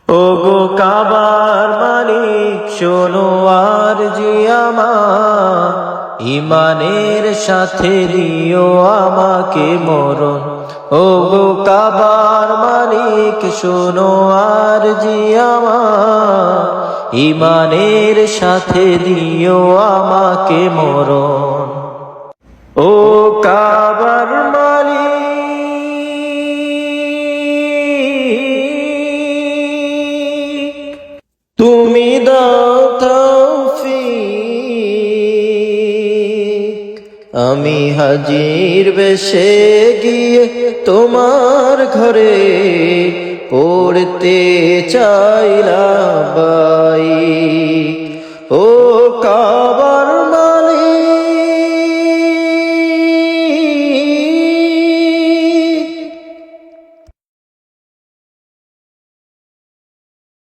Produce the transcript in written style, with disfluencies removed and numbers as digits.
ওগো কাবার মালিক শোনো আর জি আমার, ইমানের সাথে দিও আমাকে মরণ। ওগো কাবার মালিক শোনো আর জি আমার, ইমানের সাথে দিও আমাকে মরণ। ও কাবার মালিক তুমি দাও তৌফিক, আমি হাজির বেশে গিয়ে তোমার ঘরে পড়তে চাইলাম বাই।